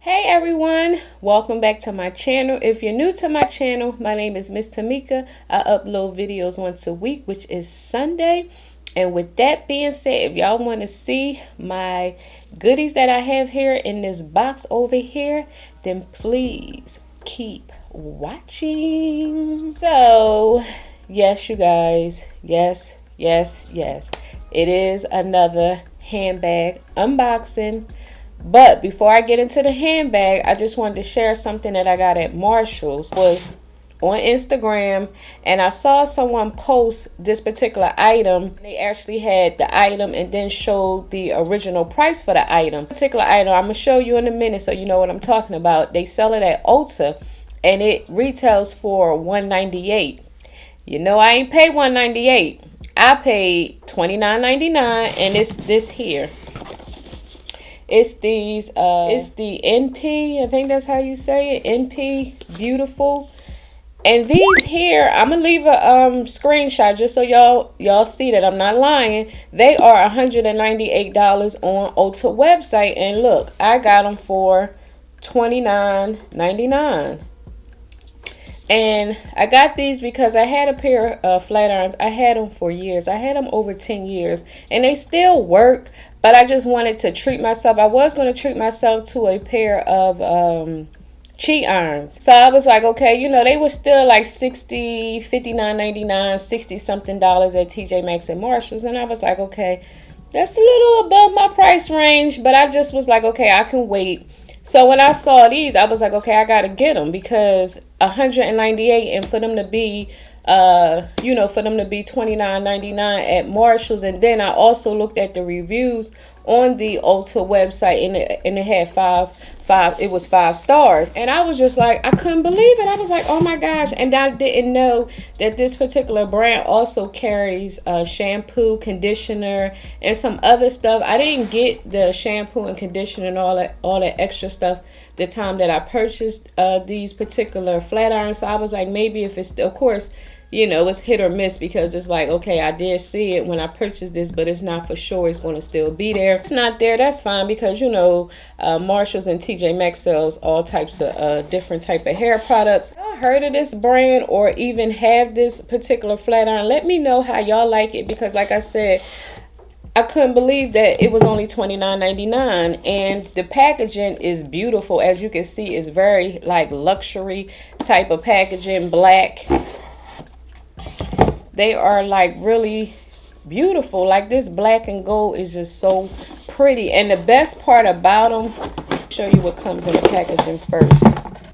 Hey everyone, welcome back to my channel. If you're new to my channel, my name is Miss Tamika. I upload videos once a week, which is Sunday. And with that being said, if y'all want to see my goodies that I have here in this box over here, then please keep watching. So, yes, you guys, yes. It is another handbag unboxing. But before I get into the handbag, I just wanted to share something that I got at Marshall's. Was on Instagram, and I saw someone post this particular item. They actually had the item and then showed the original price for the item. Particular item, I'm gonna show you in a minute so you know what I'm talking about. They sell it at Ulta, and it retails for $198. You know I ain't paid $198. I paid $29.99, and it's this here. It's these, it's the NP, I think that's how you say it, NP Beautiful. And these here, I'm going to leave a screenshot just so y'all see that I'm not lying. They are $198 on Ulta website. And look, I got them for $29.99. And I got these because I had a pair of flat irons. I had them for years. I had them over 10 years. And they still work. But I just wanted to treat myself. I was going to treat myself to a pair of cheat irons. So I was like, okay, you know, they were still like $60, $59.99, 60 something dollars at TJ Maxx and Marshalls. And I was like, okay, that's a little above my price range. But I just was like, okay, I can wait. So when I saw these, I was like, okay, I got to get them because $198, and for them to be you know, for them to be $29.99 at Marshalls. And then I also looked at the reviews on the Ulta website, and it had it was 5 stars. And I was just like, I couldn't believe it. I was like, oh my gosh. And I didn't know that this particular brand also carries shampoo, conditioner, and some other stuff. I didn't get the shampoo and conditioner and all that extra stuff the time that I purchased these particular flat irons. So I was like, maybe if it's, of course, you know, it's hit or miss, because it's like, okay, I did see it when I purchased this, but it's not for sure it's going to still be there. If it's not there, that's fine, because, you know, Marshalls and TJ Maxx sells all types of different type of hair products. If y'all heard of this brand or even have this particular flat iron, let me know how y'all like it, because like I said, I couldn't believe that it was only $29.99, and the packaging is beautiful. As you can see, it's very like luxury type of packaging, black. They are like really beautiful. Like this black and gold is just so pretty. And the best part about them, I'll show you what comes in the packaging first.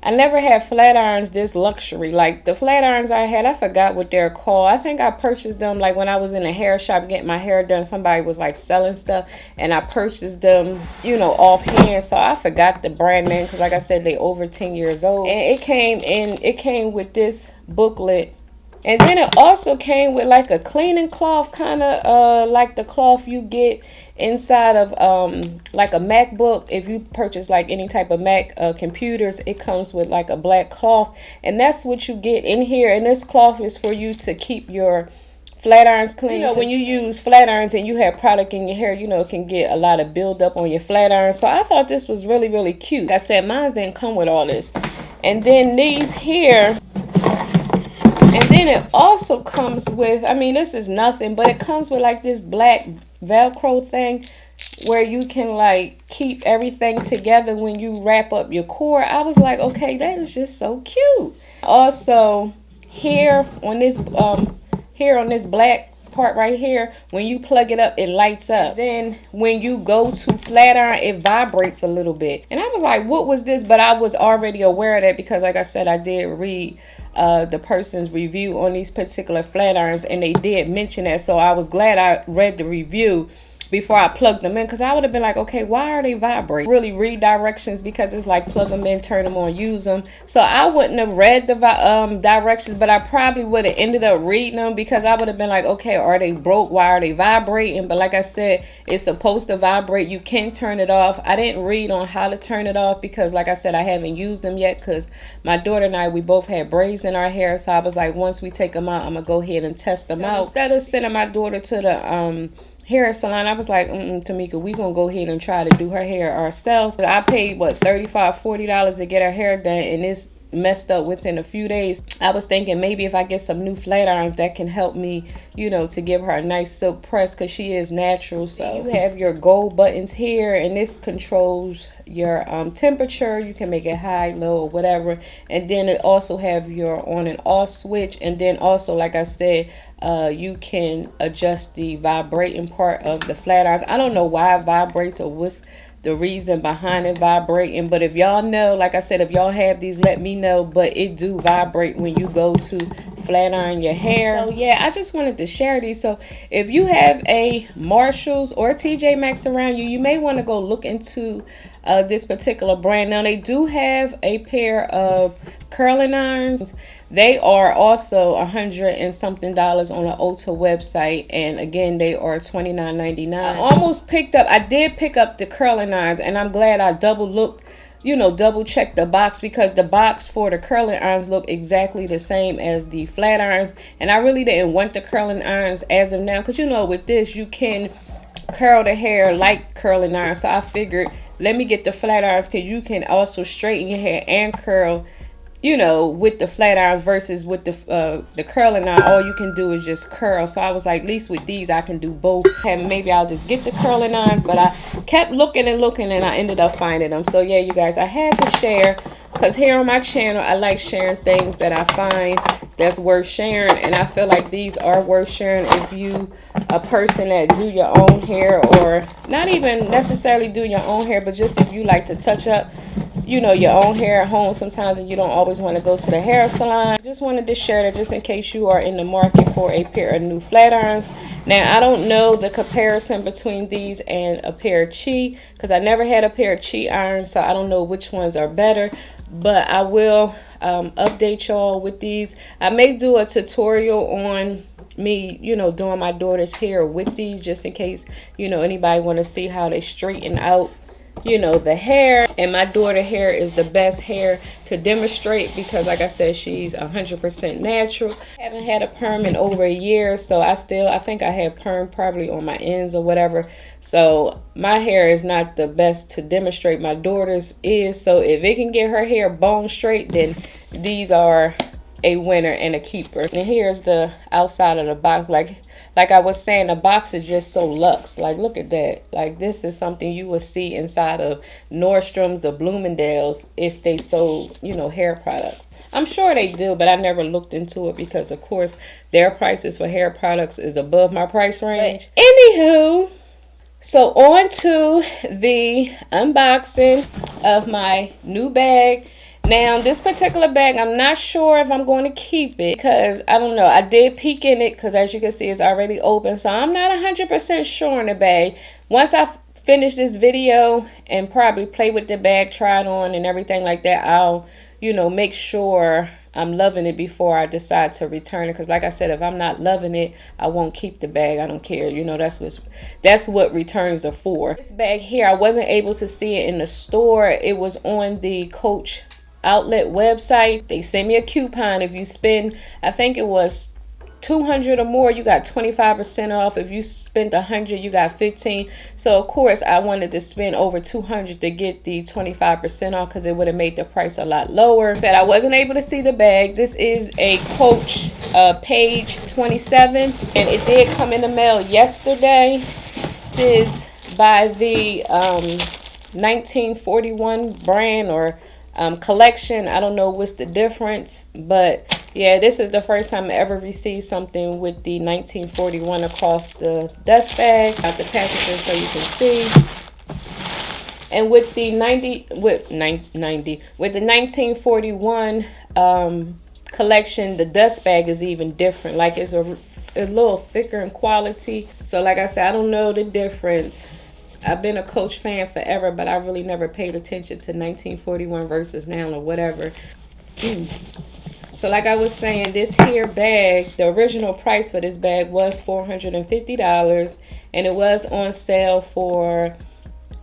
I never had flat irons this luxury. Like the flat irons I had, I forgot what they're called. I think I purchased them like when I was in a hair shop getting my hair done. Somebody was like selling stuff, and I purchased them, you know, offhand. So I forgot the brand name, because like I said, they over 10 years old. And it came with this booklet. And then it also came with like a cleaning cloth, kind of like the cloth you get inside of like a MacBook. If you purchase like any type of Mac computers, it comes with like a black cloth, and that's what you get in here. And this cloth is for you to keep your flat irons clean. You know, when you use flat irons and you have product in your hair, you know, it can get a lot of buildup on your flat iron. So I thought this was really, really cute. Like I said, mine didn't come with all this. And then these here. And then it also comes with, I mean, this is nothing, but it comes with like this black Velcro thing where you can like keep everything together when you wrap up your cord. I was like, okay, that is just so cute. Also, here on this black part right here, when you plug it up, it lights up. Then when you go to flat iron, it vibrates a little bit. And I was like, what was this? But I was already aware of that, because like I said, I did read the person's review on these particular flat irons, and they did mention that. So I was glad I read the review before I plugged them in, because I would have been like, okay, why are they vibrating? Really read directions, because it's like plug them in, turn them on, use them. So I wouldn't have read the directions, but I probably would have ended up reading them, because I would have been like, okay, are they broke? Why are they vibrating? But like I said, it's supposed to vibrate. You can turn it off. I didn't read on how to turn it off, because like I said, I haven't used them yet, because my daughter and I, we both had braids in our hair. So I was like, once we take them out, I'm gonna go ahead and test them out. Instead of sending my daughter to the hair salon. I was like, Tamika, we gonna go ahead and try to do her hair ourselves. I paid what, $35–40 to get her hair done, and it's messed up within a few days. I was thinking maybe if I get some new flat irons that can help me, you know, to give her a nice silk press, because she is natural. So you have your gold buttons here, and this controls your temperature. You can make it high, low, or whatever. And then it also have your on and off switch. And then also, like I said, you can adjust the vibrating part of the flat irons. I don't know why it vibrates or what's the reason behind it vibrating, but if y'all know, like I said, if y'all have these, let me know. But it do vibrate when you go to flat iron your hair. So yeah, I just wanted to share these. So if you have a Marshalls or TJ Maxx around you, you may want to go look into this particular brand. Now they do have a pair of curling irons. They are also $100 and something on the Ulta website, and again they are $29.99. I almost picked up, I did pick up the curling irons, and I'm glad I double checked the box, because the box for the curling irons look exactly the same as the flat irons, and I really didn't want the curling irons as of now, because you know with this you can curl the hair like curling irons. So I figured, let me get the flat irons, because you can also straighten your hair and curl, you know, with the flat irons versus with the curling iron. All you can do is just curl. So I was like, at least with these I can do both, and maybe I'll just get the curling irons. But I kept looking and looking, and I ended up finding them. So yeah, you guys, I had to share, because here on my channel I like sharing things that I find that's worth sharing, and I feel like these are worth sharing if you a person that do your own hair, or not even necessarily do your own hair, but just if you like to touch up, you know, your own hair at home sometimes, and you don't always want to go to the hair salon. I just wanted to share that just in case you are in the market for a pair of new flat irons. Now I don't know the comparison between these and a pair of Chi, because I never had a pair of Chi irons, so I don't know which ones are better. But I will update y'all with these. I may do a tutorial on me, you know, doing my daughter's hair with these, just in case, you know, anybody want to see how they straighten out, you know, the hair. And my daughter hair is the best hair to demonstrate, because like I said, she's 100% natural. I haven't had a perm in over a year, so I think I had perm probably on my ends or whatever. So my hair is not the best to demonstrate. My daughter's is. So if it can get her hair bone straight, then these are a winner and a keeper. And here's the outside of the box. Like I was saying, the box is just so luxe. Like, look at that. Like, this is something you will see inside of Nordstrom's or Bloomingdale's if they sold, you know, hair products. I'm sure they do, but I never looked into it, because of course their prices for hair products is above my price range. But anywho, so on to the unboxing of my new bag. Now, this particular bag, I'm not sure if I'm going to keep it, because I don't know. I did peek in it, because as you can see, it's already open. So I'm not 100% sure on the bag. Once I finish this video and probably play with the bag, try it on and everything like that, I'll, you know, make sure I'm loving it before I decide to return it. Because like I said, if I'm not loving it, I won't keep the bag. I don't care. You know, that's what returns are for. This bag here, I wasn't able to see it in the store. It was on the Coach outlet website. They sent me a coupon. If you spend, I think it was $200 or more, you got 25% off. If you spent $100, you got 15. So of course I wanted to spend over $200 to get the 25% off, because it would have made the price a lot lower. Said I wasn't able to see the bag. This is a Coach page 27, and it did come in the mail yesterday. This is by the 1941 brand or collection. I don't know what's the difference, but yeah, this is the first time I ever received something with the 1941 across the dust bag. Got the packaging so you can see. And with the 1941 collection, the dust bag is even different. Like, it's a little thicker in quality. So like I said, I don't know the difference. I've been a Coach fan forever, but I really never paid attention to 1941 versus now or whatever. So like I was saying, this here bag, the original price for this bag was $450, and it was on sale for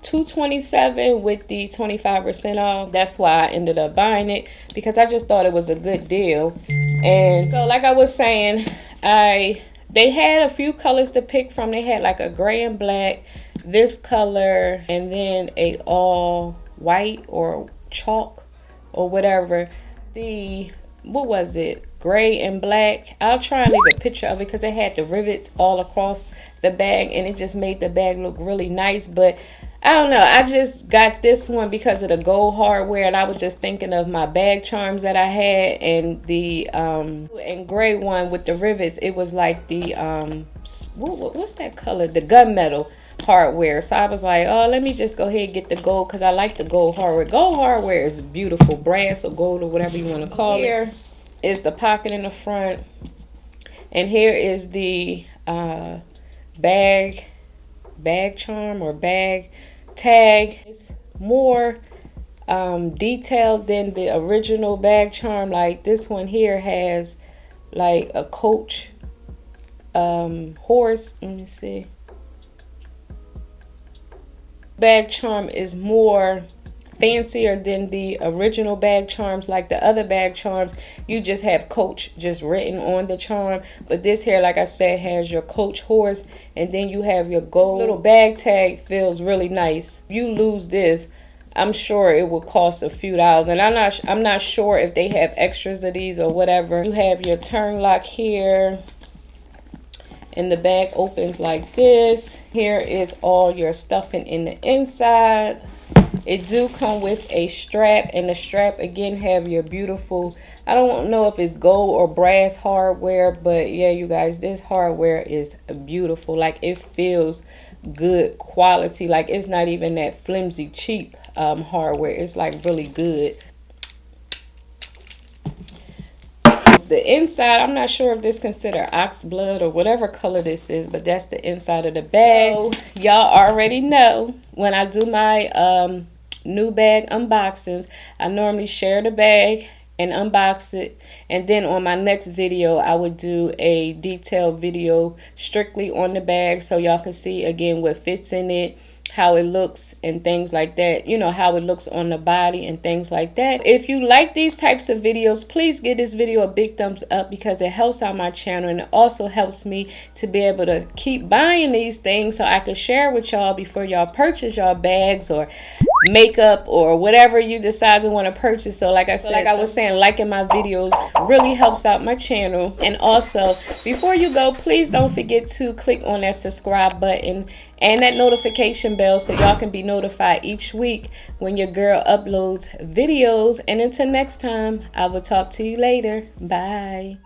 $227 with the 25% off. That's why I ended up buying it, because I just thought it was a good deal. And so like I was saying, I They had a few colors to pick from. They had like a gray and black, this color, and then a all white or chalk or whatever. The, what was it, gray and black. I'll try and leave a picture of it because it had the rivets all across the bag, and it just made the bag look really nice. But I don't know, I just got this one because of the gold hardware, and I was just thinking of my bag charms that I had, and the and gray one with the rivets, it was like the what's that color, the gunmetal hardware. So I was like, oh, let me just go ahead and get the gold because I like the gold hardware. Gold hardware is beautiful, brass or gold or whatever you want to call it. Here is the pocket in the front, and here is the bag charm or bag tag. It's more detailed than the original bag charm. Like this one here has like a coach horse. Let me see. Bag charm is more fancier than the original bag charms. Like the other bag charms, you just have coach just written on the charm, but this here, like I said, has your coach horse, and then you have your gold. This little bag tag feels really nice. If you lose this, I'm sure it will cost a few dollars, and I'm not sure if they have extras of these or whatever. You have your turn lock here, and the bag opens like this. Here is all your stuffing in the inside. It do come with a strap, and the strap again have your beautiful, I don't know if it's gold or brass hardware, but yeah, you guys, this hardware is beautiful. Like it feels good quality. Like it's not even that flimsy cheap hardware. It's like really good. The inside, I'm not sure if this considered ox blood or whatever color this is, but that's the inside of the bag. So, y'all already know when I do my new bag unboxings, I normally share the bag and unbox it, and then on my next video I would do a detailed video strictly on the bag so y'all can see again what fits in it, how it looks and things like that, you know, how it looks on the body and things like that. If you like these types of videos, please give this video a big thumbs up because it helps out my channel, and it also helps me to be able to keep buying these things so I can share with y'all before y'all purchase y'all bags or makeup or whatever you decide to want to purchase. So like I said, like I was saying, liking my videos really helps out my channel. And also, before you go, please don't forget to click on that subscribe button and that notification bell so y'all can be notified each week when your girl uploads videos. And until next time, I will talk to you later. Bye.